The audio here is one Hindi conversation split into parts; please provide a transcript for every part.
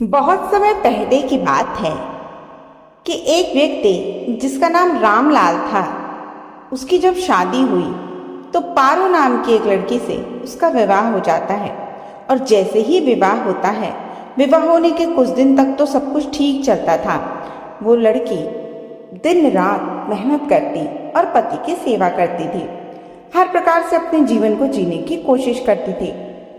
बहुत समय पहले की बात है कि एक व्यक्ति जिसका नाम रामलाल था, उसकी जब शादी हुई तो पारो नाम की एक लड़की से उसका विवाह हो जाता है। और जैसे ही विवाह होता है, विवाह होने के कुछ दिन तक तो सब कुछ ठीक चलता था। वो लड़की दिन रात मेहनत करती और पति की सेवा करती थी। हर प्रकार से अपने जीवन को जीने की कोशिश करती थी।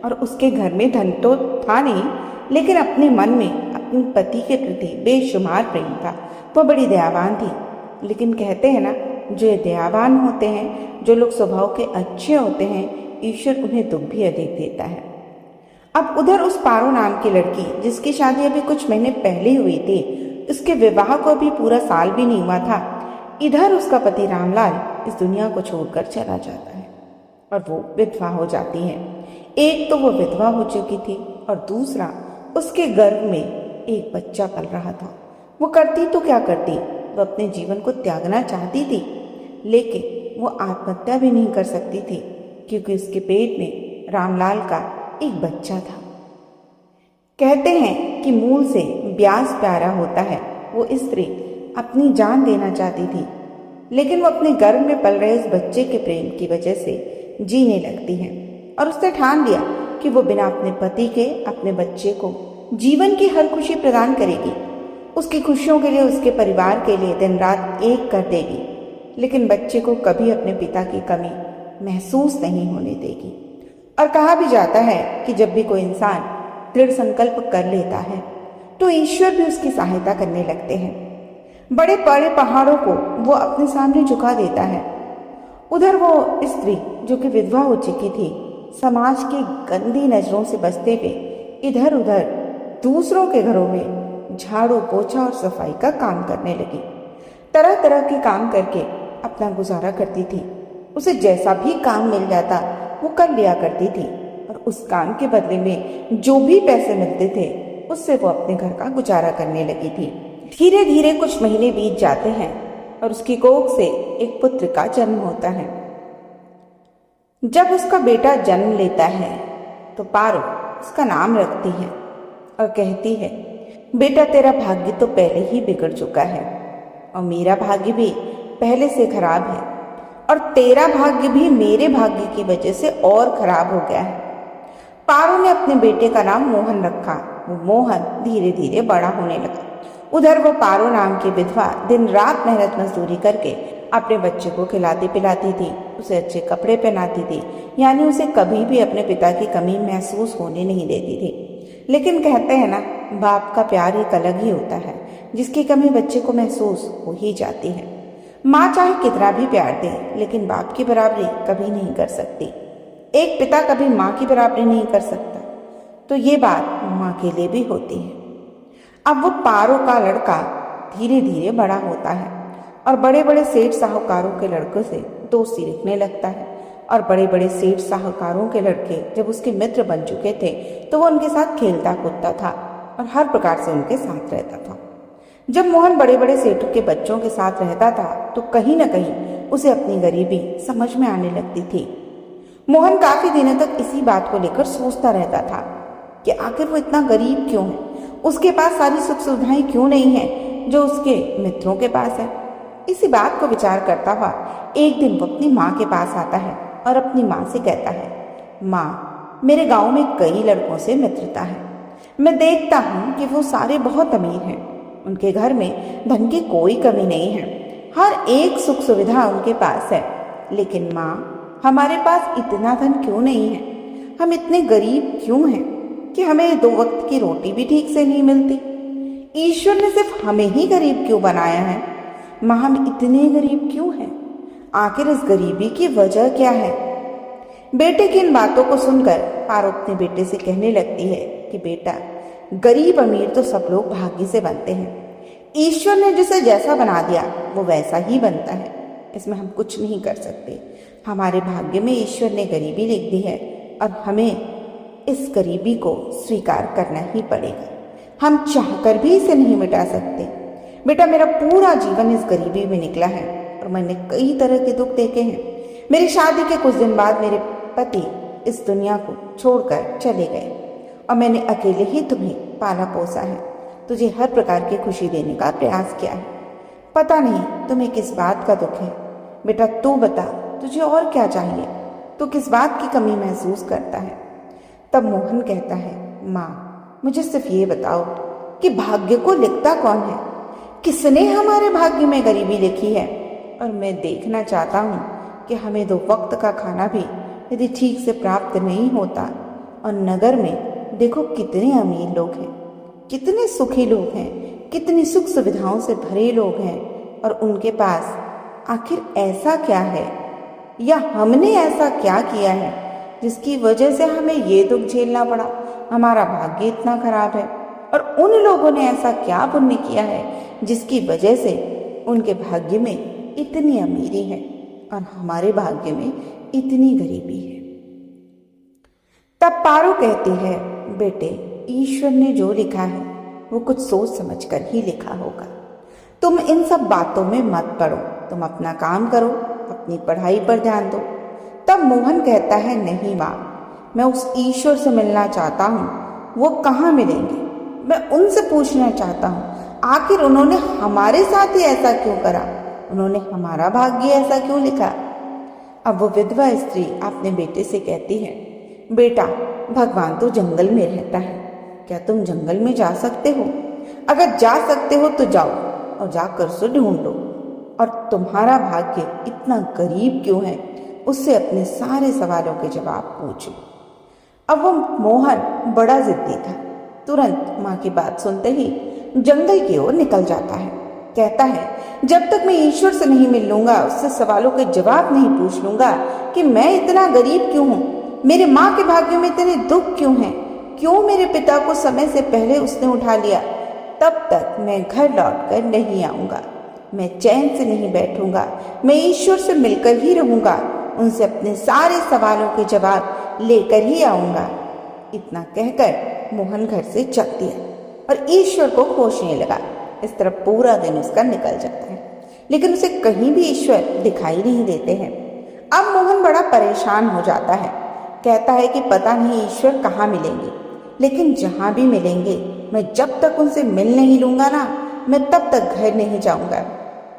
और उसके घर में धन तो था नहीं, लेकिन अपने मन में अपने पति के प्रति बेशुमार प्रेम था। वह बड़ी दयावान थी। लेकिन कहते हैं ना, जो दयावान होते हैं, जो लोग स्वभाव के अच्छे होते हैं, ईश्वर उन्हें दुख भी अधिक देता है। अब उधर उस पारो नाम की लड़की, जिसकी शादी अभी कुछ महीने पहले हुई थी, उसके विवाह को अभी पूरा साल भी नहीं हुआ था। इधर उसका पति रामलाल इस दुनिया को छोड़कर चला जाता है और वो विधवा हो जाती है। एक तो वो विधवा हो चुकी थी और दूसरा उसके गर्भ में एक बच्चा पल रहा था। वो करती तो क्या करती, वो अपने जीवन को त्यागना चाहती थी, लेकिन वो आत्महत्या भी नहीं कर सकती थी, क्योंकि उसके पेट में रामलाल का एक बच्चा था। कहते हैं कि मूल से ब्यास प्यारा होता है। वो स्त्री अपनी जान देना चाहती थी, लेकिन वो अपने गर्भ में पल रहे उस बच्चे के प्रेम की वजह से जीने लगती है। और उसने ठान लिया कि वो बिना अपने पति के अपने बच्चे को जीवन की हर खुशी प्रदान करेगी। उसकी खुशियों के लिए, उसके परिवार के लिए दिन रात एक कर देगी, लेकिन बच्चे को कभी अपने पिता की कमी महसूस नहीं होने देगी। और कहा भी जाता है कि जब भी कोई इंसान दृढ़ संकल्प कर लेता है तो ईश्वर भी उसकी सहायता करने लगते हैं। बड़े बड़े पहाड़ों को वो अपने सामने झुका देता है। उधर वो स्त्री, जो कि विधवा हो चुकी थी, समाज की गंदी नजरों से बचते हुए इधर उधर दूसरों के घरों में झाड़ू पोछा और सफाई का काम करने लगी। तरह तरह के काम करके अपना गुजारा करती थी। उसे जैसा भी काम मिल जाता वो कर लिया करती थी, और उस काम के बदले में जो भी पैसे मिलते थे उससे वो अपने घर का गुजारा करने लगी थी। धीरे धीरे कुछ महीने बीत जाते हैं और उसकी कोख से एक पुत्र का जन्म होता है। जब उसका बेटा जन्म लेता है तो पारो उसका नाम रखती है और कहती है, बेटा तेरा भाग्य तो पहले ही बिगड़ चुका है और मेरा भाग्य भी पहले से खराब है, और तेरा भाग्य भी मेरे भाग्य की वजह से और खराब हो गया है। पारो ने अपने बेटे का नाम मोहन रखा। वो मोहन धीरे धीरे बड़ा होने लगा। उधर वो पारो नाम की विधवा दिन रात मेहनत मजदूरी करके अपने बच्चे को खिलाती पिलाती थी, उसे अच्छे कपड़े पहनाती थी, यानी उसे कभी भी अपने पिता की कमी महसूस होने नहीं देती थी। लेकिन कहते हैं ना, बाप का प्यार एक अलग ही होता है, जिसकी कमी बच्चे को महसूस हो ही जाती है। माँ चाहे कितना भी प्यार दे, लेकिन बाप की बराबरी कभी नहीं कर सकती। एक पिता कभी माँ की बराबरी नहीं कर सकता, तो ये बात माँ के लिए भी होती है। अब वो पारो का लड़का धीरे धीरे बड़ा होता है और बड़े बड़े सेठ साहूकारों के लड़कों से दोस्ती रखने लगता है। और बड़े बड़े सेठ साहूकारों के लड़के जब उसके मित्र बन चुके थे तो वो उनके साथ खेलता कूदता था और हर प्रकार से उनके साथ रहता था। जब मोहन बड़े बड़े सेठों के बच्चों के साथ रहता था तो कहीं न कहीं उसे अपनी गरीबी समझ में आने लगती थी। मोहन काफी दिनों तक इसी बात को लेकर सोचता रहता था कि आखिर वो इतना गरीब क्यों है, उसके पास सारी सुख सुविधाएं क्यों नहीं है जो उसके मित्रों के पास है। इसी बात को विचार करता हुआ एक दिन वो अपनी माँ के पास आता है और अपनी माँ से कहता है, माँ, मेरे गांव में कई लड़कों से मित्रता है। मैं देखता हूँ कि वो सारे बहुत अमीर हैं, उनके घर में धन की कोई कमी नहीं है, हर एक सुख सुविधा उनके पास है। लेकिन माँ, हमारे पास इतना धन क्यों नहीं है? हम इतने गरीब क्यों हैं कि हमें 2 वक्त की रोटी भी ठीक से नहीं मिलती? ईश्वर ने सिर्फ हमें ही गरीब क्यों बनाया है? माँ, हम इतने गरीब क्यों हैं? आखिर इस गरीबी की वजह क्या है? बेटे की इन बातों को सुनकर पारो अपने बेटे से कहने लगती है कि बेटा, गरीब अमीर तो सब लोग भाग्य से बनते हैं। ईश्वर ने जिसे जैसा बना दिया वो वैसा ही बनता है, इसमें हम कुछ नहीं कर सकते। हमारे भाग्य में ईश्वर ने गरीबी लिख दी है और हमें इस गरीबी को स्वीकार करना ही पड़ेगा। हम चाहकर भी इसे नहीं मिटा सकते। बेटा, मेरा पूरा जीवन इस गरीबी में निकला है और मैंने कई तरह के दुख देखे हैं। मेरी शादी के कुछ दिन बाद मेरे पति इस दुनिया को छोड़कर चले गए और मैंने अकेले ही तुम्हें पाला पोसा है, तुझे हर प्रकार की खुशी देने का प्रयास किया है। पता नहीं तुम्हें किस बात का दुख है। बेटा तू बता, तुझे और क्या चाहिए? तू किस बात की कमी महसूस करता है? तब मोहन कहता है, माँ मुझे सिर्फ ये बताओ कि भाग्य को लिखता कौन है? किसने हमारे भाग्य में गरीबी लिखी है? और मैं देखना चाहता हूँ कि हमें 2 वक्त का खाना भी यदि ठीक से प्राप्त नहीं होता, और नगर में देखो कितने अमीर लोग हैं, कितने सुखी लोग हैं, कितनी सुख सुविधाओं से भरे लोग हैं, और उनके पास आखिर ऐसा क्या है, या हमने ऐसा क्या किया है जिसकी वजह से हमें ये दुख झेलना पड़ा? हमारा भाग्य इतना खराब है, और उन लोगों ने ऐसा क्या पुण्य किया है जिसकी वजह से उनके भाग्य में इतनी अमीरी है और हमारे भाग्य में इतनी गरीबी है। तब पारो कहती है, बेटे ईश्वर ने जो लिखा है वो कुछ सोच समझ कर ही लिखा होगा। तुम इन सब बातों में मत पड़ो, तुम अपना काम करो, अपनी पढ़ाई पर ध्यान दो। तब मोहन कहता है, नहीं माँ, मैं उस ईश्वर से मिलना चाहता हूँ। वो कहाँ मिलेंगे? मैं उनसे पूछना चाहता हूँ, आखिर उन्होंने हमारे साथ ही ऐसा क्यों करा? उन्होंने हमारा भाग्य ऐसा क्यों लिखा? अब वो विधवा स्त्री अपने बेटे से कहती है, बेटा भगवान तो जंगल में रहता है, क्या तुम जंगल में जा सकते हो? अगर जा सकते हो तो जाओ और जाकर उसे ढूंढ लो, और तुम्हारा भाग्य इतना गरीब क्यों है उससे अपने सारे सवालों के जवाब पूछो। अब वो मोहन बड़ा जिद्दी था, तुरंत माँ की बात सुनते ही जंगल की ओर निकल जाता है। कहता है, जब तक मैं ईश्वर से नहीं मिल लूंगा, उससे सवालों के जवाब नहीं पूछ लूंगा कि मैं इतना गरीब क्यों हूँ, मेरे माँ के भाग्य में इतने दुख क्यों हैं, क्यों मेरे पिता को समय से पहले उसने उठा लिया, तब तक मैं घर लौट कर नहीं आऊंगा। मैं चैन से नहीं बैठूंगा, मैं ईश्वर से मिलकर ही रहूंगा, उनसे अपने सारे सवालों के जवाब लेकर ही आऊंगा। इतना कहकर मोहन घर से चल दिया और ईश्वर को खोजने लगा। इस तरह पूरा दिन उसका निकल जाता है, लेकिन उसे कहीं भी ईश्वर दिखाई नहीं देते हैं। अब मोहन बड़ा परेशान हो जाता है, कहता है कि पता नहीं ईश्वर कहाँ मिलेंगे, लेकिन जहाँ भी मिलेंगे मैं जब तक उनसे मिल नहीं लूंगा ना, मैं तब तक घर नहीं जाऊंगा।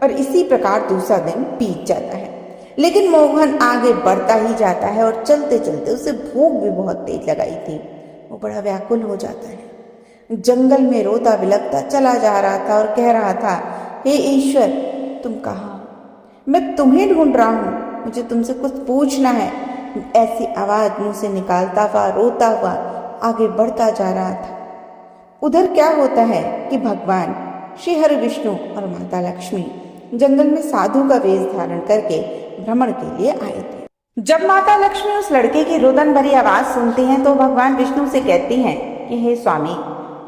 और इसी प्रकार दूसरा दिन बीत जाता है, लेकिन मोहन आगे बढ़ता ही जाता है और चलते चलते उसे भूख भी बहुत तेज लगाई थी। वो बड़ा व्याकुल हो जाता है, जंगल में रोता बिलखता चला जा रहा था और कह रहा था, हे ईश्वर तुम कहाँ हो? मैं तुम्हें ढूंढ रहा हूँ, मुझे तुमसे कुछ पूछना है। ऐसी आवाज मुंह से निकालता हुआ रोता हुआ आगे बढ़ता जा रहा था। उधर क्या होता है कि भगवान श्री हरि विष्णु और माता लक्ष्मी जंगल में साधु का वेश धारण करके भ्रमण के लिए आए थे। जब माता लक्ष्मी उस लड़के की रुदन भरी आवाज सुनती हैं तो भगवान विष्णु से कहती हैं कि हे स्वामी,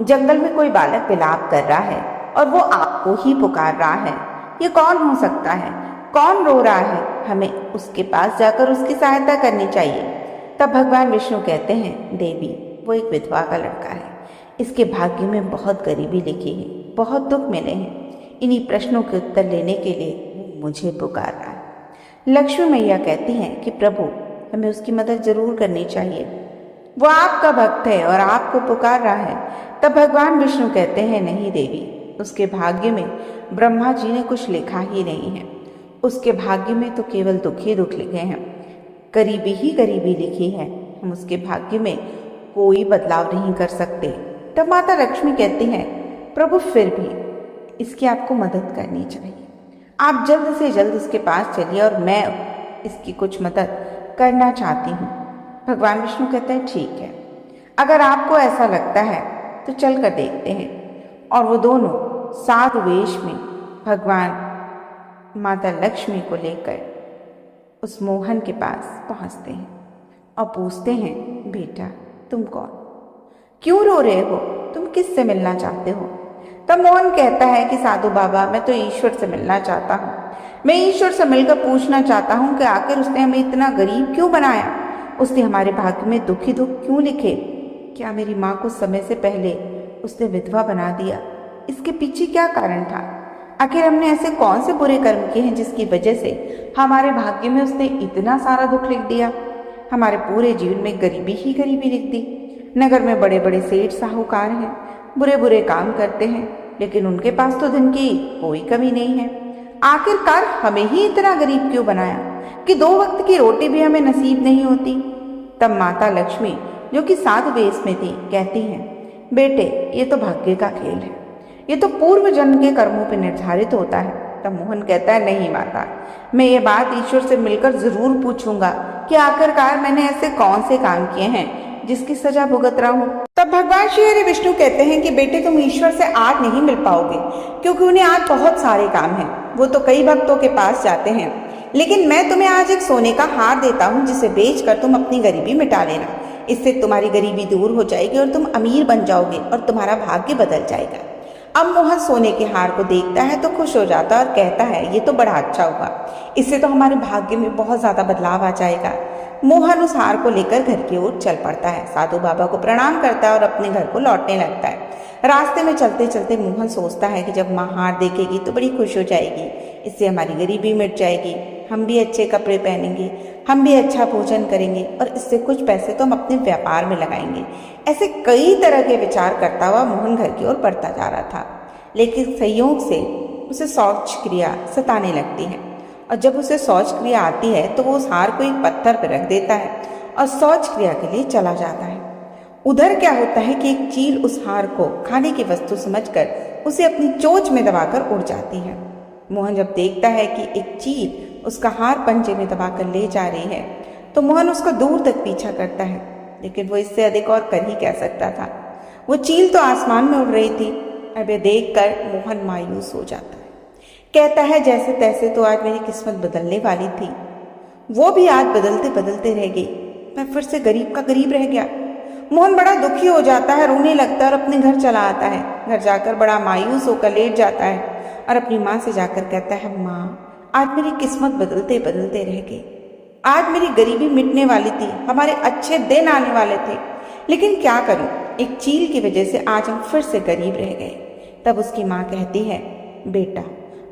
जंगल में कोई बालक विलाप कर रहा है और वो आपको ही पुकार रहा है। ये कौन हो सकता है? कौन रो रहा है? हमें उसके पास जाकर उसकी सहायता करनी चाहिए। तब भगवान विष्णु कहते हैं, देवी वो एक विधवा का लड़का है, इसके भाग्य में बहुत गरीबी लिखी है, बहुत दुख मिले हैं। इन्हीं प्रश्नों के उत्तर लेने के लिए मुझे पुकार रहा है। लक्ष्मी मैया कहती हैं कि प्रभु हमें उसकी मदद जरूर करनी चाहिए, वो आपका भक्त है और आपको पुकार रहा है। तब भगवान विष्णु कहते हैं, नहीं देवी, उसके भाग्य में ब्रह्मा जी ने कुछ लिखा ही नहीं है, उसके भाग्य में तो केवल दुख ही दुख लिखे हैं, गरीबी ही गरीबी लिखी है, हम उसके भाग्य में कोई बदलाव नहीं कर सकते। तब माता लक्ष्मी कहती हैं, प्रभु फिर भी इसकी आपको मदद करनी चाहिए, आप जल्द से जल्द उसके पास चलिए और मैं इसकी कुछ मदद करना चाहती हूँ। भगवान विष्णु कहते हैं, ठीक है, अगर आपको ऐसा लगता है तो चल कर देखते हैं। और वो दोनों साधु वेश में भगवान माता लक्ष्मी को लेकर उस मोहन के पास पहुँचते हैं और पूछते हैं, बेटा तुम कौन, क्यों रो रहे हो, तुम किससे मिलना चाहते हो? तब मोहन कहता है कि साधु बाबा, मैं तो ईश्वर से मिलना चाहता हूँ, मैं ईश्वर से मिलकर पूछना चाहता हूँ कि आखिर उसने हमें इतना गरीब क्यों बनाया, उसने हमारे भाग्य में दुख ही दुख क्यों लिखे, क्या मेरी माँ को समय से पहले उसने विधवा बना दिया, इसके पीछे क्या कारण था? आखिर हमने ऐसे कौन से बुरे कर्म किए हैं जिसकी वजह से हमारे भाग्य में उसने इतना सारा दुख लिख दिया? हमारे पूरे जीवन में गरीबी ही गरीबी लिख दी। नगर में बड़े बड़े सेठ साहूकार हैं, बुरे बुरे काम करते हैं, लेकिन उनके पास तो धन की कोई कमी नहीं है। आखिरकार हमें ही इतना गरीब क्यों बनाया कि 2 वक्त की रोटी भी हमें नसीब नहीं होती। तब माता लक्ष्मी, जो कि साधु वेश में थी, कहती हैं, बेटे ये तो भाग्य का खेल है, ये तो पूर्व जन्म के कर्मों पर निर्धारित होता है। तब मोहन कहता है, नहीं माता, मैं ये बात ईश्वर से मिलकर जरूर पूछूंगा कि आखिरकार मैंने ऐसे कौन से काम किए हैं जिसकी सजा भुगत रहा हूँ। तब भगवान श्री हरि विष्णु कहते हैं कि बेटे तुम ईश्वर से आज नहीं मिल पाओगे, क्योंकि उन्हें आज बहुत सारे काम हैं, वो तो कई भक्तों के पास जाते हैं। लेकिन मैं तुम्हें आज एक सोने का हार देता हूँ, जिसे बेचकर तुम अपनी गरीबी मिटा लेना। इससे तुम्हारी गरीबी दूर हो जाएगी और तुम अमीर बन जाओगे और तुम्हारा भाग्य बदल जाएगा। अब मोहन सोने के हार को देखता है तो खुश हो जाता है और कहता है, ये तो बड़ा अच्छा हुआ, इससे तो हमारे भाग्य में बहुत ज्यादा बदलाव आ जाएगा। मोहन उस हार को लेकर घर की ओर चल पड़ता है, साधु बाबा को प्रणाम करता है और अपने घर को लौटने लगता है। रास्ते में चलते चलते मोहन सोचता है कि जब माँ हार देखेगी तो बड़ी खुश हो जाएगी, इससे हमारी गरीबी मिट जाएगी, हम भी अच्छे कपड़े पहनेंगे, हम भी अच्छा भोजन करेंगे और इससे कुछ पैसे तो हम अपने व्यापार में लगाएंगे। ऐसे कई तरह के विचार करता हुआ मोहन घर की ओर बढ़ता जा रहा था, लेकिन संयोग से उसे शौच क्रिया सताने लगती है और जब उसे शौच क्रिया आती है तो वो उस हार को एक पत्थर पर रख देता है और शौच क्रिया के लिए चला जाता है। उधर क्या होता है कि एक चील उस हार को खाने की वस्तु समझकर उसे अपनी चोंच में दबाकर उड़ जाती है। मोहन जब देखता है कि एक चील उसका हार पंजे में दबाकर ले जा रही है तो मोहन उसको दूर तक पीछा करता है, लेकिन वो इससे अधिक और कर ही कह सकता था। वो चील तो आसमान में उड़ रही थी। अब ये देखकर मोहन मायूस हो जाता है, कहता है, जैसे तैसे तो आज मेरी किस्मत बदलने वाली थी, वो भी आज बदलते बदलते रह गई, मैं फिर से गरीब का गरीब रह गया। मोहन बड़ा दुखी हो जाता है, रोने लगता है और अपने घर चला आता है। घर जाकर बड़ा मायूस होकर लेट जाता है और अपनी माँ से जाकर कहता है, माँ आज मेरी किस्मत बदलते बदलते रह गई, आज मेरी गरीबी मिटने वाली थी, हमारे अच्छे दिन आने वाले थे, लेकिन क्या करूं, एक चील की वजह से आज हम फिर से गरीब रह गए। तब उसकी माँ कहती है, बेटा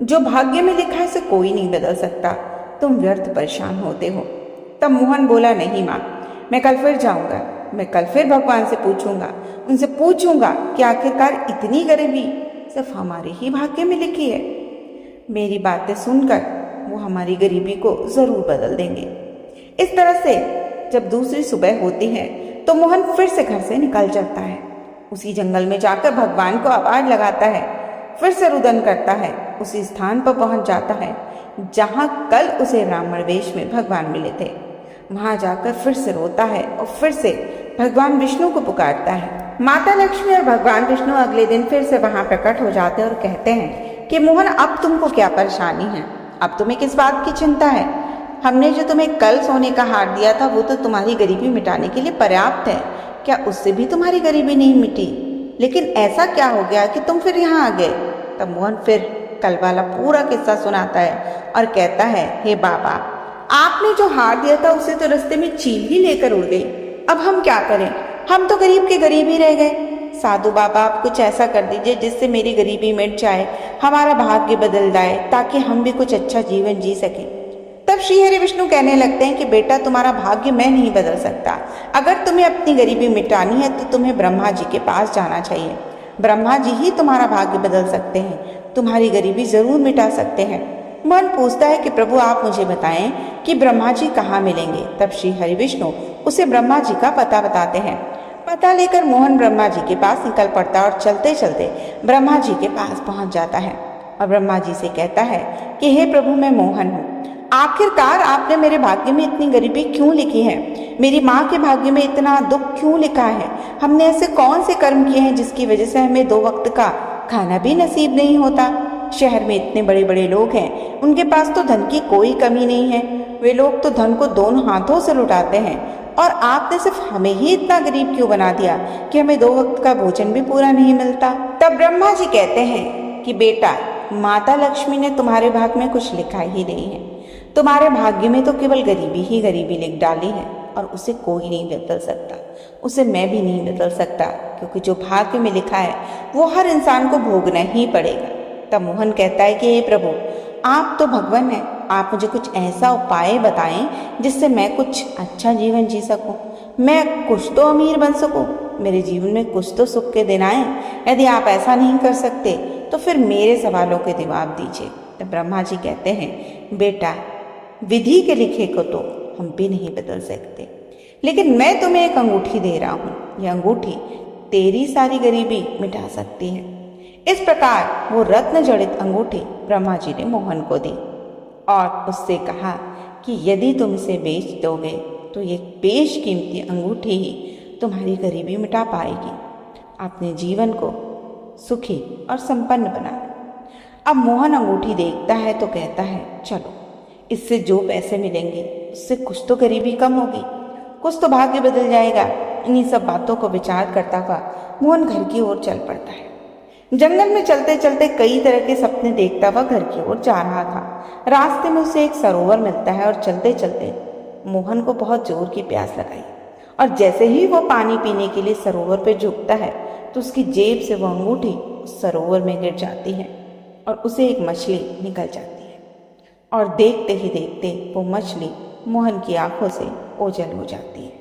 जो भाग्य में लिखा है उसे कोई नहीं बदल सकता, तुम व्यर्थ परेशान होते हो। तब मोहन बोला, नहीं माँ, मैं कल फिर जाऊंगा, मैं कल फिर भगवान से पूछूंगा, उनसे पूछूंगा कि आखिरकार इतनी गरीबी सिर्फ हमारे ही भाग्य में लिखी है। मेरी बातें सुनकर वो हमारी गरीबी को जरूर बदल देंगे। इस तरह से जब दूसरी सुबह होती है तो मोहन फिर से घर से निकल जाता है। उसी जंगल में जाकर भगवान को आवाज लगाता है, फिर से रुदन करता है, उसी स्थान पर पहुंच जाता है जहां कल उसे ब्राह्मण वेश में भगवान मिले थे। वहां जाकर फिर से रोता है और फिर से भगवान विष्णु को पुकारता है। माता लक्ष्मी और भगवान विष्णु अगले दिन फिर से वहां प्रकट हो जाते हैं और कहते हैं कि मोहन अब तुमको क्या परेशानी है, अब तुम्हें किस बात की चिंता है, हमने जो तुम्हें कल सोने का हार दिया था वो तो तुम्हारी गरीबी मिटाने के लिए पर्याप्त है, क्या उससे भी तुम्हारी गरीबी नहीं मिटी, लेकिन ऐसा क्या हो गया कि तुम फिर यहाँ आ गए। तब मोहन फिर कल वाला पूरा किस्सा सुनाता है और कहता है, हे बाबा, आपने जो हार दिया था उसे तो रास्ते में चील ही लेकर उड़ गई, अब हम क्या करें, हम तो गरीब के गरीब ही रह गए। साधु बाबा आप कुछ ऐसा कर दीजिए जिससे मेरी गरीबी मिट जाए, हमारा भाग्य बदल जाए, ताकि हम भी कुछ अच्छा जीवन जी सकें। तब श्री हरि विष्णु कहने लगते हैं कि बेटा तुम्हारा भाग्य मैं नहीं बदल सकता, अगर तुम्हें अपनी गरीबी मिटानी है तो तुम्हें ब्रह्मा जी के पास जाना चाहिए, ब्रह्मा जी ही तुम्हारा भाग्य बदल सकते हैं, तुम्हारी गरीबी जरूर मिटा सकते हैं। मन पूछता है कि प्रभु आप मुझे बताएं कि ब्रह्मा जी कहाँ मिलेंगे। तब श्री हरि विष्णु उसे ब्रह्मा जी का पता बताते हैं। पता लेकर मोहन ब्रह्मा जी के पास निकल पड़ता है और चलते चलते ब्रह्मा जी के पास पहुंच जाता है और ब्रह्मा जी से कहता है कि हे प्रभु मैं मोहन हूँ, आखिरकार आपने मेरे भाग्य में इतनी गरीबी क्यों लिखी है, मेरी माँ के भाग्य में इतना दुख क्यों लिखा है, हमने ऐसे कौन से कर्म किए हैं जिसकी वजह से हमें 2 वक्त का खाना भी नसीब नहीं होता। शहर में इतने बड़े बड़े लोग हैं, उनके पास तो धन की कोई कमी नहीं है, वे लोग तो धन को दोनों हाथों से लुटाते हैं, और आपने सिर्फ हमें ही इतना गरीब क्यों बना दिया कि हमें 2 वक्त का भोजन भी पूरा नहीं मिलता। तब ब्रह्मा जी कहते हैं कि बेटा माता लक्ष्मी ने तुम्हारे भाग्य में कुछ लिखा ही नहीं है, तुम्हारे भाग्य में तो केवल गरीबी ही गरीबी लिख डाली है और उसे कोई नहीं बदल सकता, उसे मैं भी नहीं बदल सकता, क्योंकि जो भाग्य में लिखा है वो हर इंसान को भोगना ही पड़ेगा। तब मोहन कहता है कि हे प्रभु आप तो भगवान हैं, आप मुझे कुछ ऐसा उपाय बताएं जिससे मैं कुछ अच्छा जीवन जी सकूं, मैं कुछ तो अमीर बन सकूं, मेरे जीवन में कुछ तो सुख के दिन आए। यदि आप ऐसा नहीं कर सकते तो फिर मेरे सवालों के जवाब दीजिए। तो ब्रह्मा जी कहते हैं, बेटा, विधि के लिखे को तो हम भी नहीं बदल सकते, लेकिन मैं तुम्हें एक अंगूठी दे रहा हूँ। यह अंगूठी तेरी सारी गरीबी मिटा सकती है। इस प्रकार वो रत्न जड़ित अंगूठी ब्रह्मा जी ने मोहन को दी और उससे कहा कि यदि तुम इसे बेच दोगे तो ये बेशकीमती अंगूठी ही तुम्हारी गरीबी मिटा पाएगी। अपने जीवन को सुखी और संपन्न बना लो। अब मोहन अंगूठी देखता है तो कहता है, चलो, इससे जो पैसे मिलेंगे उससे कुछ तो गरीबी कम होगी, कुछ तो भाग्य बदल जाएगा। इन्हीं सब बातों को विचार करता हुआ मोहन घर की ओर चल पड़ता है। जंगल में चलते चलते कई तरह के सपने देखता हुआ घर की ओर जा रहा था। रास्ते में उसे एक सरोवर मिलता है और चलते चलते मोहन को बहुत जोर की प्यास लगाई और जैसे ही वो पानी पीने के लिए सरोवर पे झुकता है तो उसकी जेब से वो अंगूठी उस सरोवर में गिर जाती है और उसे एक मछली निकल जाती है और देखते ही देखते वो मछली मोहन की आंखों से ओझल हो जाती है।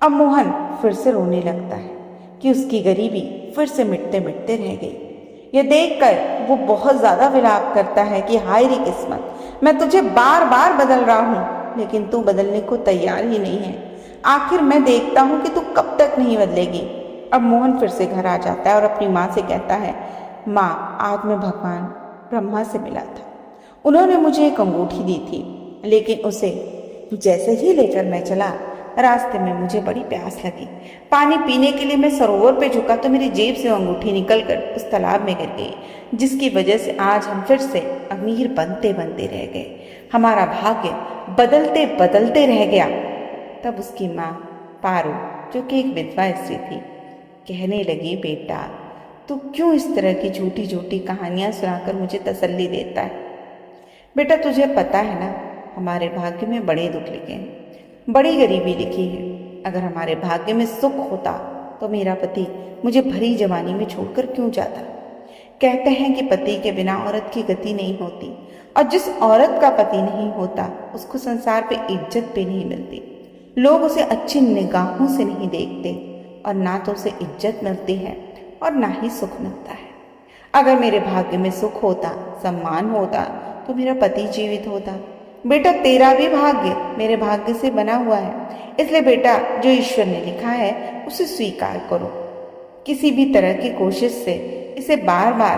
अब मोहन फिर से रोने लगता है कि उसकी गरीबी फिर से मिटते मिटते रह गई। यह देखकर वो बहुत ज्यादा विलाप करता है कि हाय रे किस्मत, मैं तुझे बार बार बदल रहा हूँ लेकिन तू बदलने को तैयार ही नहीं है। आखिर मैं देखता हूँ कि तू कब तक नहीं बदलेगी। अब मोहन फिर से घर आ जाता है और अपनी माँ से कहता है, माँ, आज मैं भगवान ब्रह्मा से मिला था। उन्होंने मुझे एक अंगूठी दी थी, लेकिन उसे जैसे ही लेकर मैं चला, रास्ते में मुझे बड़ी प्यास लगी। पानी पीने के लिए मैं सरोवर पे झुका तो मेरी जेब से अंगूठी निकलकर उस तालाब में गिर गई, जिसकी वजह से आज हम फिर से अमीर बनते बनते रह गए। हमारा भाग्य बदलते बदलते रह गया। तब उसकी माँ पारो, जो कि एक विधवा स्त्री थी, कहने लगी, बेटा, तू क्यों इस तरह की झूठी झूठी कहानियां सुनाकर मुझे तसल्ली देता है? बेटा, तुझे पता है ना, हमारे भाग्य में बड़े दुख लिखे हैं, बड़ी गरीबी लिखी है। अगर हमारे भाग्य में सुख होता तो मेरा पति मुझे भरी जवानी में छोड़कर क्यों जाता। कहते हैं कि पति के बिना औरत की गति नहीं होती, और जिस औरत का पति नहीं होता उसको संसार पे इज्जत भी नहीं मिलती। लोग उसे अच्छी निगाहों से नहीं देखते और ना तो उसे इज्जत मिलती है और ना ही सुख मिलता है। अगर मेरे भाग्य में सुख होता, सम्मान होता तो मेरा पति जीवित होता। बेटा, तेरा भी भाग्य मेरे भाग्य से बना हुआ है, इसलिए बेटा, जो ईश्वर ने लिखा है उसे स्वीकार करो। किसी भी तरह की कोशिश से इसे बार बार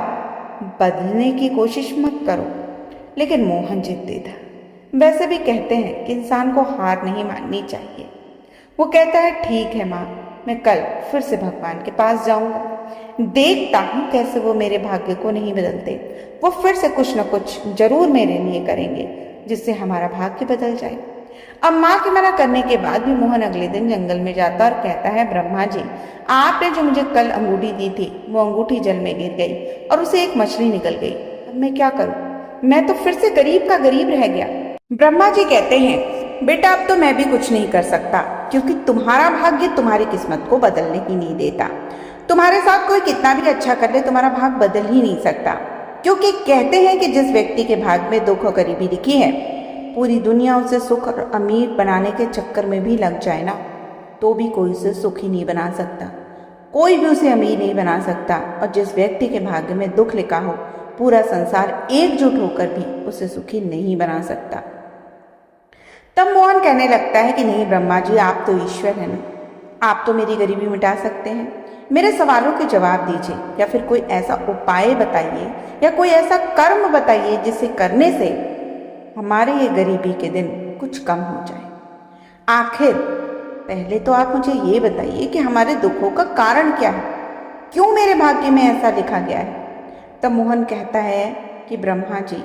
बदलने की कोशिश मत करो। लेकिन मोहन जिद्दी था। वैसे भी कहते हैं कि इंसान को हार नहीं माननी चाहिए। वो कहता है, ठीक है माँ, मैं कल फिर से भगवान के पास जाऊंगा, देखता हूँ कैसे वो मेरे भाग्य को नहीं बदलते। वो फिर से कुछ न कुछ जरूर मेरे लिए करेंगे जिससे हमारा भाग्य बदल जाए। अब माँ के मना करने के बाद भी मोहन अगले दिन जंगल में जाता और कहता है, ब्रह्मा जी, आपने जो मुझे कल अंगूठी दी थी वो अंगूठी जल में गिर गई और उसे एक मछली निकल गई। अब मैं क्या करूं? मैं तो फिर से गरीब का गरीब रह गया। ब्रह्मा जी कहते हैं, बेटा, अब तो मैं भी कुछ नहीं कर सकता, क्योंकि तुम्हारा भाग्य तुम्हारी किस्मत को बदलने ही नहीं देता। तुम्हारे साथ कोई कितना भी अच्छा कर ले, तुम्हारा भाग बदल ही नहीं सकता। क्योंकि कहते हैं कि जिस व्यक्ति के भाग में दुख और गरीबी लिखी है, पूरी दुनिया उसे सुख और अमीर बनाने के चक्कर में भी लग जाए ना, तो भी कोई उसे सुखी नहीं बना सकता, कोई भी उसे अमीर नहीं बना सकता। और जिस व्यक्ति के भाग्य में दुख लिखा हो, पूरा संसार एकजुट होकर भी उसे सुखी नहीं बना सकता। तब मोहन कहने लगता है कि नहीं ब्रह्मा जी, आप तो ईश्वर हैं ना, आप तो मेरी गरीबी मिटा सकते हैं। मेरे सवालों के जवाब दीजिए, या फिर कोई ऐसा उपाय बताइए या कोई ऐसा कर्म बताइए जिसे करने से हमारे ये गरीबी के दिन कुछ कम हो जाए। आखिर पहले तो आप मुझे ये बताइए कि हमारे दुखों का कारण क्या है, क्यों मेरे भाग्य में ऐसा लिखा गया है। तब मोहन कहता है कि ब्रह्मा जी,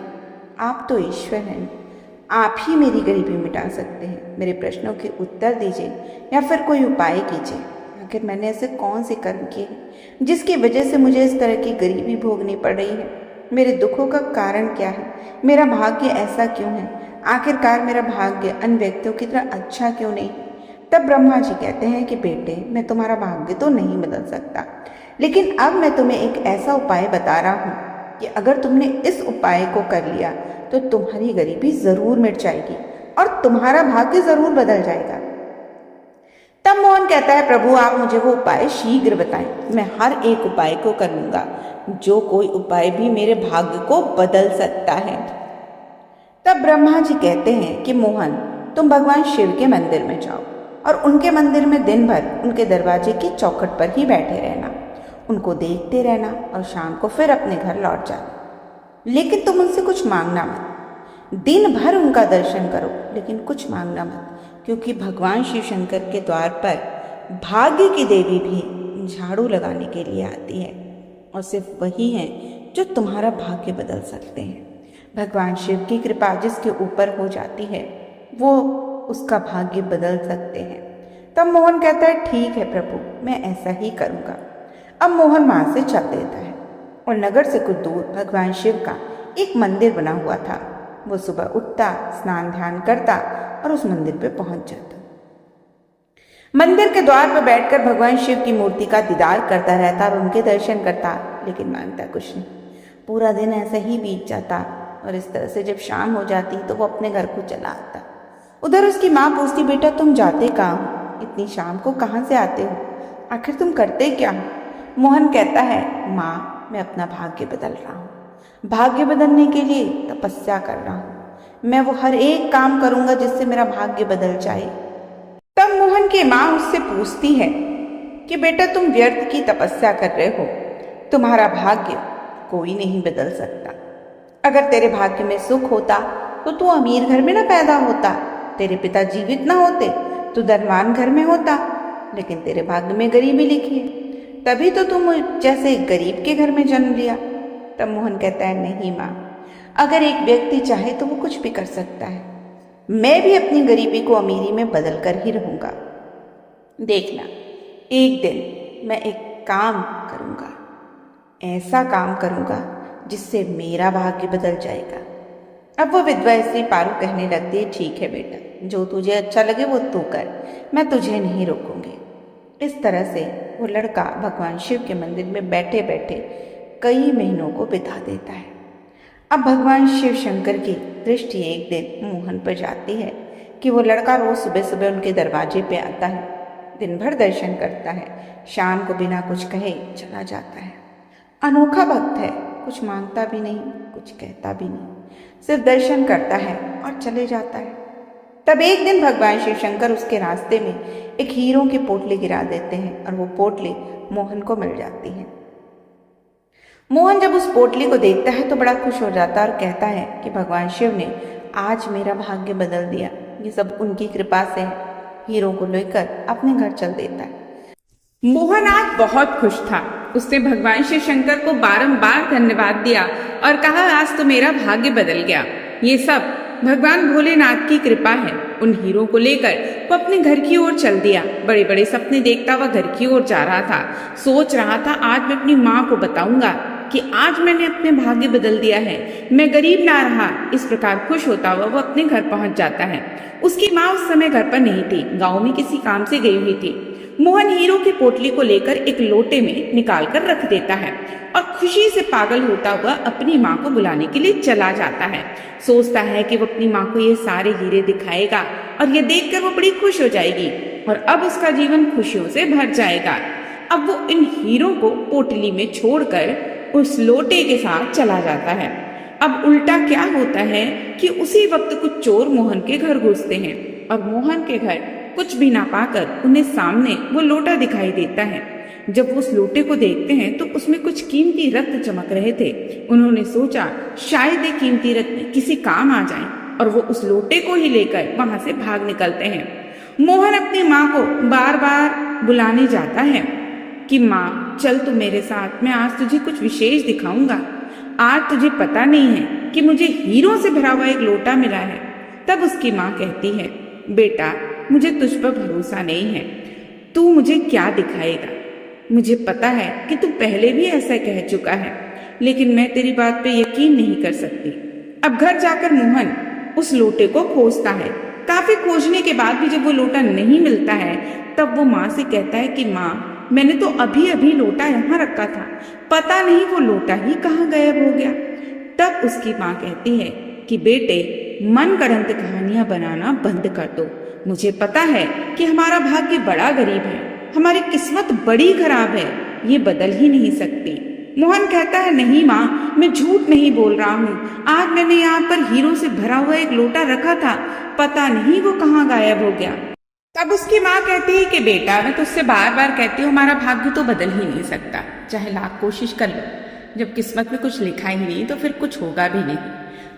आप तो ईश्वर हैं, आप ही मेरी गरीबी मिटा सकते हैं। मेरे प्रश्नों के उत्तर दीजिए या फिर कोई उपाय कीजिए। आखिर मैंने ऐसे कौन से कर्म किए हैं जिसकी वजह से मुझे इस तरह की गरीबी भोगनी पड़ रही है? मेरे दुखों का कारण क्या है? मेरा भाग्य ऐसा क्यों है? आखिरकार मेरा भाग्य अन्य व्यक्तियों की तरह अच्छा क्यों नहीं? तब ब्रह्मा जी कहते हैं कि बेटे, मैं तुम्हारा भाग्य तो नहीं बदल सकता, लेकिन अब मैं तुम्हें एक ऐसा उपाय बता रहा हूँ कि अगर तुमने इस उपाय को कर लिया तो तुम्हारी गरीबी जरूर मिट जाएगी और तुम्हारा भाग्य जरूर बदल जाएगा। तब मोहन कहता है, प्रभु आप मुझे वो उपाय शीघ्र बताएं, मैं हर एक उपाय को करूंगा, जो कोई उपाय भी मेरे भाग्य को बदल सकता है। तब ब्रह्मा जी कहते हैं कि मोहन, तुम भगवान शिव के मंदिर में जाओ और उनके मंदिर में दिन भर उनके दरवाजे की चौखट पर ही बैठे रहना, उनको देखते रहना और शाम को फिर अपने घर लौट जाना। लेकिन तुम उनसे कुछ मांगना मत। दिन भर उनका दर्शन करो लेकिन कुछ मांगना मत, क्योंकि भगवान शिव शंकर के द्वार पर भाग्य की देवी भी झाड़ू लगाने के लिए आती है और सिर्फ वही हैं जो तुम्हारा भाग्य बदल सकते हैं। भगवान शिव की कृपा जिसके ऊपर हो जाती है वो उसका भाग्य बदल सकते हैं। तब मोहन कहता है, ठीक है प्रभु, मैं ऐसा ही करूँगा। अब मोहन वहाँ से चल देता है और नगर से कुछ दूर भगवान शिव का एक मंदिर बना हुआ था। वो सुबह उठता, स्नान ध्यान करता और उस मंदिर पे पहुंच जाता। मंदिर के द्वार पर बैठकर भगवान शिव की मूर्ति का दीदार करता रहता और उनके दर्शन करता, लेकिन मांगता कुछ नहीं। पूरा दिन ऐसे ही बीत जाता और इस तरह से जब शाम हो जाती तो वो अपने घर को चला आता। उधर उसकी माँ पूछती, बेटा तुम जाते कहाँ हो? इतनी शाम को कहाँ से आते हो? आखिर तुम करते क्या हो? मोहन कहता है, माँ मैं अपना भाग्य बदल रहा हूँ, भाग्य बदलने के लिए तपस्या कर रहा हूँ। मैं वो हर एक काम करूंगा जिससे मेरा भाग्य बदल जाए। तब मोहन की माँ उससे पूछती है कि बेटा तुम व्यर्थ की तपस्या कर रहे हो, तुम्हारा भाग्य कोई नहीं बदल सकता। अगर तेरे भाग्य में सुख होता तो तू अमीर घर में ना पैदा होता, तेरे पिता जीवित ना होते तो धनवान घर में होता, लेकिन तेरे भाग्य में गरीबी लिखी है, तभी तो तुम जैसे गरीब के घर में जन्म लिया। तब मोहन कहता है, नहीं माँ, अगर एक व्यक्ति चाहे तो वो कुछ भी कर सकता है। मैं भी अपनी गरीबी को अमीरी में बदल कर ही रहूंगा। देखना, एक दिन मैं एक काम करूंगा, ऐसा काम करूंगा जिससे मेरा भाग्य बदल जाएगा। अब वो विधवा स्त्री पारू कहने लगती है, ठीक है बेटा, जो तुझे अच्छा लगे वो तू कर, मैं तुझे नहीं रोकूंगी। इस तरह से वो लड़का भगवान शिव के मंदिर में बैठे बैठे कई महीनों को बिता देता है। अब भगवान शिव शंकर की दृष्टि एक दिन मोहन पर जाती है कि वो लड़का रोज सुबह सुबह उनके दरवाजे पे आता है, दिन भर दर्शन करता है, शाम को बिना कुछ कहे चला जाता है। अनोखा भक्त है, कुछ मांगता भी नहीं, कुछ कहता भी नहीं, सिर्फ दर्शन करता है और चले जाता है। तब एक दिन भगवान शिव शंकर उसके रास्ते में एक हीरों की पोटली गिरा देते हैं और वो पोटली मोहन को मिल जाती है। मोहन जब उस पोटली को देखता है तो बड़ा खुश हो जाता है और कहता है कि भगवान शिव ने आज मेरा भाग्य बदल दिया, ये सब उनकी कृपा से। हीरो को लेकर अपने घर चल देता है। मोहन आज बहुत खुश था। उसने भगवान शिव शंकर को बारंबार धन्यवाद दिया और कहा, आज तो मेरा भाग्य बदल गया। ये सब भगवान भोलेनाथ की कृपा है। उन हीरो को लेकर वो अपने घर की ओर चल दिया। बड़े बड़े सपने देखता हुआ घर की ओर जा रहा था। सोच रहा था, आज मैं अपनी माँ को बताऊंगा कि आज मैंने अपने भाग्य बदल दिया है, मैं गरीब ना रहा। इस प्रकार खुश होता हुआ वो अपने घर पहुंच जाता है। उसकी माँ उस समय घर पर नहीं थी, गांव में किसी काम से गई हुई थी। मोहन हीरो की पोटली को लेकर एक लोटे में निकाल कर रख देता है और खुशी से पागल होता हुआ अपनी माँ को बुलाने के लिए चला जाता है। सोचता है कि वो अपनी माँ को ये सारे हीरे दिखाएगा और ये देखकर वो बड़ी खुश हो जाएगी और अब उसका जीवन खुशियों से भर जाएगा। अब वो इन हीरो को पोटली में छोड़कर उस लोटे के साथ चला जाता है। अब उल्टा क्या होता है कि उसी वक्त कुछ चोर मोहन के घर घुसते हैं और मोहन के घर कुछ भी ना पाकर उन्हें सामने वो लोटा दिखाई देता है। जब वो उस लोटे को देखते हैं तो उसमें कुछ कीमती रत्न चमक रहे थे। उन्होंने सोचा शायद ये कीमती रत्न किसी काम आ जाएं और वो उस लोटे को ही लेकर वहां से भाग निकलते हैं। मोहन अपनी माँ को बार बार बुलाने जाता है कि माँ चल तू मेरे साथ, मैं आज तुझे कुछ विशेष दिखाऊंगा। आज तुझे पता नहीं है कि मुझे हीरों से भरा हुआ एक लोटा मिला है। तब उसकी माँ कहती है, बेटा मुझे तुझ पर भरोसा नहीं है, तू मुझे क्या दिखाएगा? मुझे पता है कि तू पहले भी ऐसा कह चुका है, लेकिन मैं तेरी बात पे यकीन नहीं कर सकती। अब घर जाकर मोहन उस लोटे को खोजता है। काफी खोजने के बाद भी जब वो लोटा नहीं मिलता है तब वो माँ से कहता है कि माँ मैंने तो अभी अभी लोटा यहाँ रखा था, पता नहीं वो लोटा ही कहाँ गायब हो गया। तब उसकी माँ कहती है कि बेटे मन करंत कहानियां बनाना बंद कर दो, मुझे पता है कि हमारा भाग्य बड़ा गरीब है, हमारी किस्मत बड़ी खराब है, ये बदल ही नहीं सकती। मोहन कहता है, नहीं माँ, मैं झूठ नहीं बोल रहा हूँ। आज मैंने यहाँ पर हीरों से भरा हुआ एक लोटा रखा था, पता नहीं वो कहाँ गायब हो गया। तब उसकी माँ कहती है कि बेटा, मैं तुझसे बार बार कहती हूँ, हमारा भाग्य तो बदल ही नहीं सकता, चाहे लाख कोशिश कर लो। जब किस्मत में कुछ लिखा ही नहीं तो फिर कुछ होगा भी नहीं।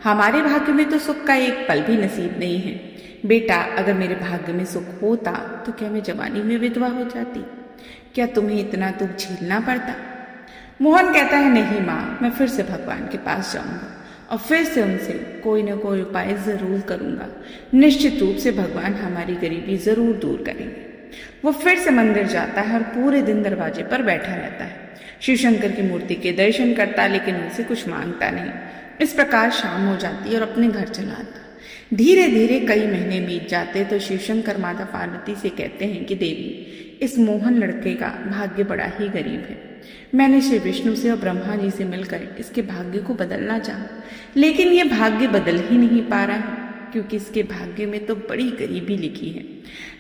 हमारे भाग्य में तो सुख का एक पल भी नसीब नहीं है। बेटा, अगर मेरे भाग्य में सुख होता तो क्या मैं जवानी में विधवा हो जाती? क्या तुम्हें इतना दुख झेलना पड़ता? मोहन कहता है, नहीं माँ, मैं फिर से भगवान के पास जाऊंगा और फिर से उनसे कोई ना कोई उपाय जरूर करूंगा। निश्चित रूप से भगवान हमारी गरीबी जरूर दूर करेंगे। वो फिर से मंदिर जाता है और पूरे दिन दरवाजे पर बैठा रहता है। शिव शंकर की मूर्ति के दर्शन करता, लेकिन उनसे कुछ मांगता नहीं। इस प्रकार शाम हो जाती और अपने घर चला आता। धीरे धीरे कई महीने बीत जाते तो शिव शंकर माता पार्वती से कहते हैं कि देवी, इस मोहन लड़के का भाग्य बड़ा ही गरीब है। मैंने श्री विष्णु से और ब्रह्मा जी से मिलकर इसके भाग्य को बदलना चाहा, लेकिन ये भाग्य बदल ही नहीं पा रहा है, क्योंकि इसके भाग्य में तो बड़ी गरीबी लिखी है।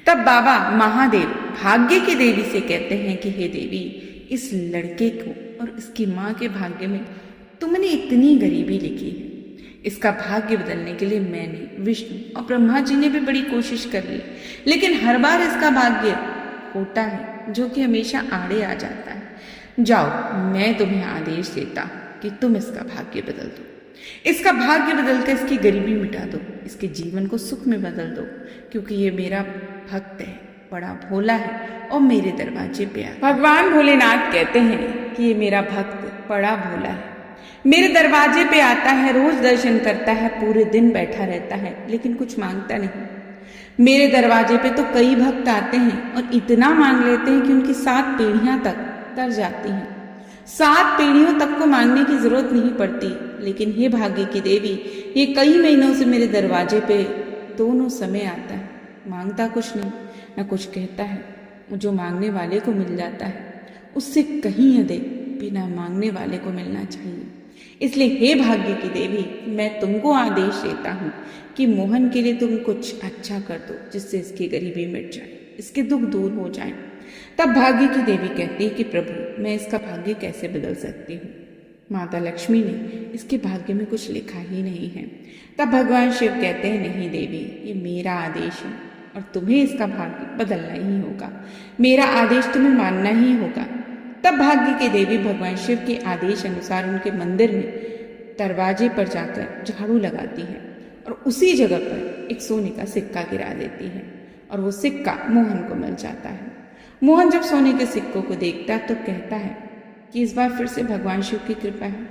तब बाबा महादेव भाग्य की देवी से कहते हैं कि हे देवी, इस लड़के को और इसकी माँ के भाग्य में तुमने इतनी गरीबी लिखी है। इसका भाग्य बदलने के लिए मैंने, विष्णु और ब्रह्मा जी ने भी बड़ी कोशिश कर ली, लेकिन हर बार इसका भाग्य होता है जो कि हमेशा आड़े आ जाता है। जाओ, मैं तुम्हें आदेश देता कि तुम इसका भाग्य बदल दो। इसका भाग्य बदलकर इसकी गरीबी मिटा दो, इसके जीवन को सुख में बदल दो, क्योंकि ये मेरा भक्त है, बड़ा भोला है और मेरे दरवाजे पे आता है। भगवान भोलेनाथ कहते हैं कि ये मेरा भक्त बड़ा भोला है, मेरे दरवाजे पे आता है, रोज दर्शन करता है, पूरे दिन बैठा रहता है, लेकिन कुछ मांगता नहीं। मेरे दरवाजे पे तो कई भक्त आते हैं और इतना मांग लेते हैं कि उनकी 7 पीढ़ियां तक तर जाती हैं। 7 पीढ़ियों तक को मांगने की जरूरत नहीं पड़ती, लेकिन हे भाग्य की देवी, ये कई महीनों से मेरे दरवाजे पे दोनों समय आता है, मांगता कुछ नहीं, न कुछ कहता है। जो मांगने वाले को मिल जाता है, उससे कहीं अधिक बिना मांगने वाले को मिलना चाहिए। इसलिए हे भाग्य की देवी, मैं तुमको आदेश देता हूँ कि मोहन के लिए तुम कुछ अच्छा कर दो, जिससे इसकी गरीबी मिट जाए, इसके दुख दूर हो जाए। तब भाग्य की देवी कहती है कि प्रभु, मैं इसका भाग्य कैसे बदल सकती हूँ? माता लक्ष्मी ने इसके भाग्य में कुछ लिखा ही नहीं है। तब भगवान शिव कहते हैं, नहीं देवी, ये मेरा आदेश है और तुम्हें इसका भाग्य बदलना ही होगा, मेरा आदेश तुम्हें मानना ही होगा। तब भाग्य की देवी भगवान शिव के आदेश अनुसार उनके मंदिर में दरवाजे पर जाकर झाड़ू लगाती है और उसी जगह पर एक सोने का सिक्का गिरा देती है और वो सिक्का मोहन को मिल जाता है। मोहन जब सोने के सिक्कों को देखता है तो कहता है कि इस बार फिर से भगवान शिव की कृपा है,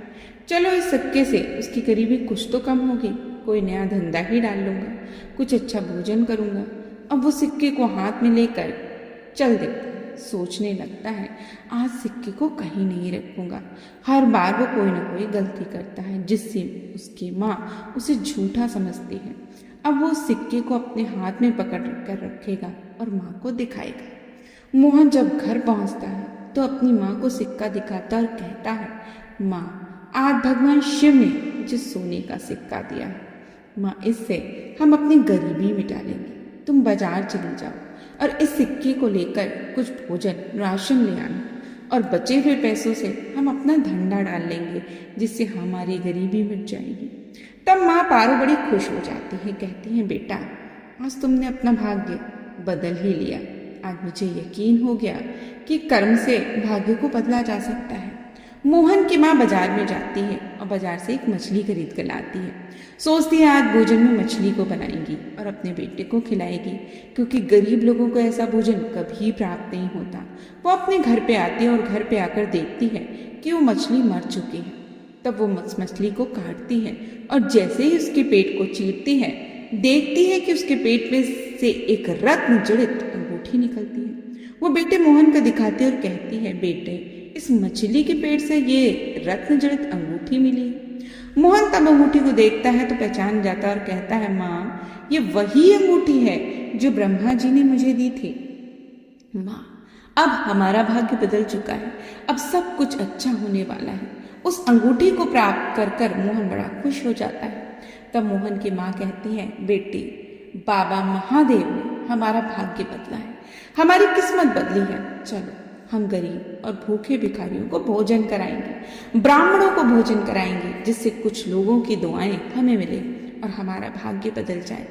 चलो इस सिक्के से उसकी गरीबी कुछ तो कम होगी, कोई नया धंधा ही डाल लूंगा, कुछ अच्छा भोजन करूंगा। अब वो सिक्के को हाथ में लेकर चल देता, सोचने लगता है आज सिक्के को कहीं नहीं रखूंगा। हर बार वो कोई ना कोई गलती करता है जिससे उसकी माँ उसे झूठा समझती है। अब वो सिक्के को अपने हाथ में पकड़ कर रखेगा और माँ को दिखाएगा। मोहन जब घर पहुंचता है तो अपनी माँ को सिक्का दिखाता और कहता है, माँ, आज भगवान शिव ने मुझे सोने का सिक्का दिया है, माँ, इससे हम अपनी गरीबी मिटा लेंगे। तुम बाजार चली जाओ और इस सिक्के को लेकर कुछ भोजन राशन ले आना और बचे हुए पैसों से हम अपना धंधा डाल लेंगे, जिससे हमारी गरीबी मिट जाएगी। तब माँ पारो बड़ी खुश हो जाती है, कहती है, बेटा, आज तुमने अपना भाग्य बदल ही लिया। आज मुझे यकीन हो गया कि कर्म से भाग्य को बदला जा सकता है। मोहन की माँ बाजार में जाती है और बाजार से एक मछली खरीद कर लाती है। सोचती है आज भोजन में मछली को बनाएगी और अपने बेटे को खिलाएगी, क्योंकि गरीब लोगों को ऐसा भोजन कभी प्राप्त नहीं होता। वो अपने घर पे आती है और घर पे आकर देखती है कि वो मछली मर चुकी है। तब वो मछली को काटती है और जैसे ही उसके पेट को चीरती है, देखती है कि उसके पेट में से एक रत्न जड़ित अंगूठी निकलती है। वो बेटे मोहन को दिखाती है और कहती है, बेटे, इस मछली के पेट से ये रत्न जड़ित अंगूठी मिली। मोहन तब अंगूठी को देखता है तो पहचान जाता है और कहता है, माँ, ये वही अंगूठी है जो ब्रह्मा जी ने मुझे दी थी। माँ, अब हमारा भाग्य बदल चुका है, अब सब कुछ अच्छा होने वाला है। उस अंगूठी को प्राप्त कर कर मोहन बड़ा खुश हो जाता है। तब मोहन की माँ कहती है, बेटी, बाबा महादेव ने हमारा भाग्य बदला है, हमारी किस्मत बदली है। चलो हम गरीब और भूखे भिखारियों को भोजन कराएंगे, ब्राह्मणों को भोजन कराएंगे, जिससे कुछ लोगों की दुआएं हमें मिले और हमारा भाग्य बदल जाए।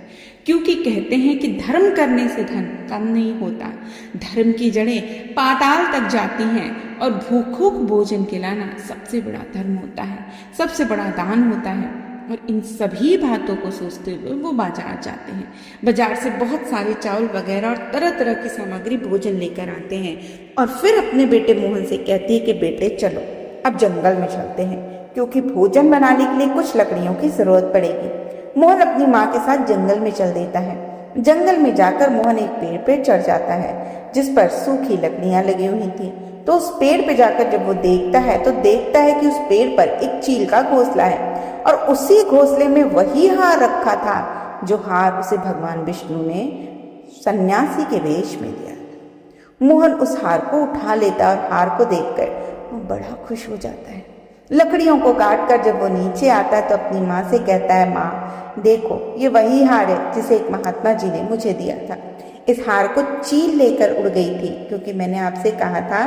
क्योंकि कहते हैं कि धर्म करने से धन कम नहीं होता, धर्म की जड़ें पाताल तक जाती हैं और भूखों को भोजन खिलाना सबसे बड़ा धर्म होता है, सबसे बड़ा दान होता है। और इन सभी बातों को सोचते हुए वो बाजार जाते हैं, बाजार से बहुत सारे चावल वगैरह और तरह तरह की सामग्री भोजन लेकर आते हैं और फिर अपने बेटे मोहन से कहती है कि बेटे चलो अब जंगल में चलते हैं, क्योंकि भोजन बनाने के लिए कुछ लकड़ियों की जरूरत पड़ेगी। मोहन अपनी माँ के साथ जंगल में चल देता है। जंगल में जाकर मोहन एक पेड़ पे चढ़ जाता है जिस पर सूखी लकड़ियां लगी हुई थी। तो उस पेड़ पे जाकर जब वो देखता है तो देखता है कि उस पेड़ पर एक चील का घोंसला है और उसी घोंसले में वही हार रखा था जो हार उसे भगवान विष्णु ने सन्यासी के वेश में दिया था। मोहन उस हार को उठा लेता और हार को देखकर वो बड़ा खुश हो जाता है। लकड़ियों को काट कर जब वो नीचे आता है तो अपनी माँ से कहता है, माँ देखो ये वही हार है जिसे एक महात्मा जी ने मुझे दिया था। इस हार को चील लेकर उड़ गई थी, क्योंकि मैंने आपसे कहा था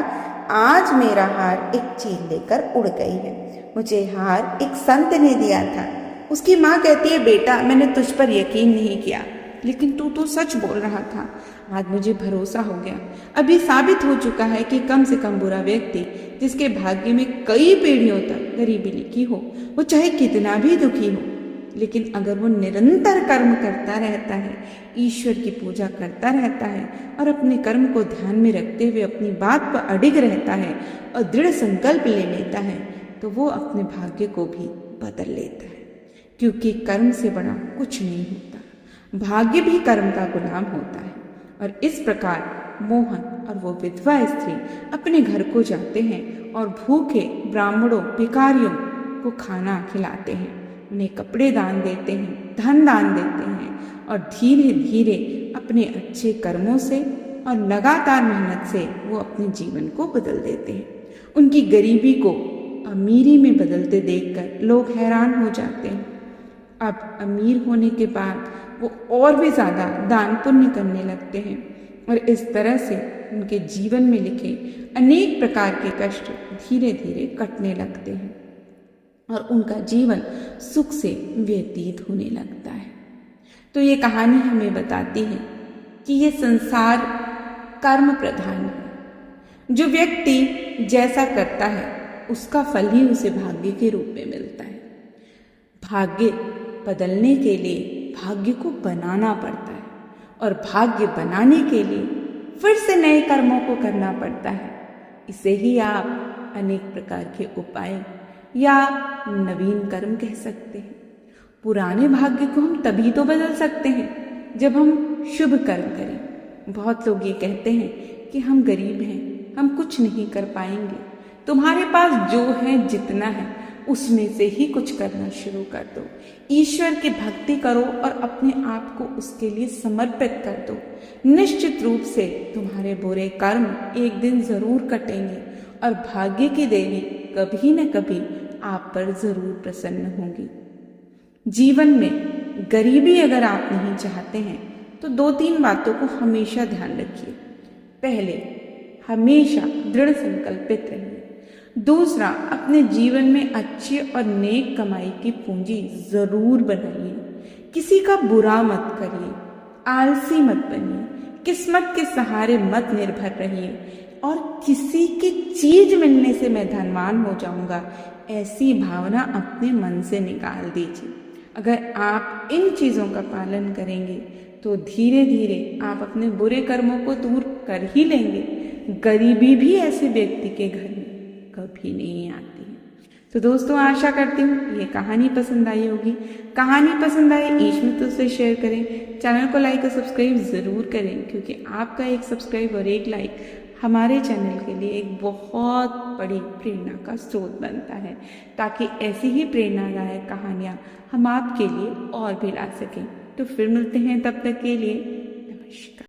आज मेरा हार एक चील लेकर उड़ गई है। मुझे हार एक संत ने दिया था। उसकी माँ कहती है, बेटा मैंने तुझ पर यकीन नहीं किया, लेकिन तू तो सच बोल रहा था। आज मुझे भरोसा हो गया। अभी साबित हो चुका है कि कम से कम बुरा व्यक्ति जिसके भाग्य में कई पीढ़ियों तक गरीबी लिखी हो, वो चाहे कितना भी दुखी हो, लेकिन अगर वो निरंतर कर्म करता रहता है, ईश्वर की पूजा करता रहता है और अपने कर्म को ध्यान में रखते हुए अपनी बात पर अडिग रहता है और दृढ़ संकल्प ले लेता है, तो वो अपने भाग्य को भी बदल लेता है। क्योंकि कर्म से बड़ा कुछ नहीं होता, भाग्य भी कर्म का गुलाम होता है। और इस प्रकार मोहन और वो विधवा स्त्री अपने घर को जाते हैं और भूखे ब्राह्मणों भिखारियों को खाना खिलाते हैं, उन्हें कपड़े दान देते हैं, धन दान देते हैं और धीरे धीरे अपने अच्छे कर्मों से और लगातार मेहनत से वो अपने जीवन को बदल देते हैं। उनकी गरीबी को अमीरी में बदलते देखकर लोग हैरान हो जाते हैं। अब अमीर होने के बाद वो और भी ज़्यादा दान पुण्य करने लगते हैं और इस तरह से उनके जीवन में लिखे अनेक प्रकार के कष्ट धीरे धीरे कटने लगते हैं और उनका जीवन सुख से व्यतीत होने लगता है। तो ये कहानी हमें बताती है कि ये संसार कर्म प्रधान है। जो व्यक्ति जैसा करता है उसका फल ही उसे भाग्य के रूप में मिलता है। भाग्य बदलने के लिए भाग्य को बनाना पड़ता है और भाग्य बनाने के लिए फिर से नए कर्मों को करना पड़ता है। इसे ही आप अनेक प्रकार के उपाय या नवीन कर्म कह सकते हैं। पुराने भाग्य को हम तभी तो बदल सकते हैं जब हम शुभ कर्म करें। बहुत लोग ये कहते हैं कि हम गरीब हैं, हम कुछ नहीं कर पाएंगे। तुम्हारे पास जो है, जितना है, उसमें से ही कुछ करना शुरू कर दो। ईश्वर की भक्ति करो और अपने आप को उसके लिए समर्पित कर दो। निश्चित रूप से तुम्हारे बुरे कर्म एक दिन जरूर कटेंगे और भाग्य की देवी कभी न कभी आप पर जरूर प्रसन्न होंगी। जीवन में गरीबी अगर आप नहीं चाहते हैं तो 2-3 बातों को हमेशा ध्यान रखिए। पहले, हमेशा दृढ़ संकल्पित रहिए। दूसरा, अपने जीवन में अच्छी और नेक कमाई की पूंजी जरूर बनाइए। किसी का बुरा मत करिए, आलसी मत बनिए, किस्मत के सहारे मत निर्भर रहिए और किसी की चीज मिलने से मैं धनवान हो जाऊंगा ऐसी भावना अपने मन से निकाल दीजिए। अगर आप इन चीजों का पालन करेंगे तो धीरे धीरे आप अपने बुरे कर्मों को दूर कर ही लेंगे। गरीबी भी ऐसे व्यक्ति के घर में कभी नहीं आती है। तो दोस्तों, आशा करती हूँ ये कहानी पसंद आई होगी। कहानी पसंद आए ईश मित्रों से शेयर करें, चैनल को लाइक और सब्सक्राइब ज़रूर करें, क्योंकि आपका एक सब्सक्राइब और एक लाइक हमारे चैनल के लिए एक बहुत बड़ी प्रेरणा का स्रोत बनता है, ताकि ऐसी ही प्रेरणादायक कहानियाँ हम आपके लिए और भी ला सकें। तो फिर मिलते हैं, तब तक के लिए नमस्कार।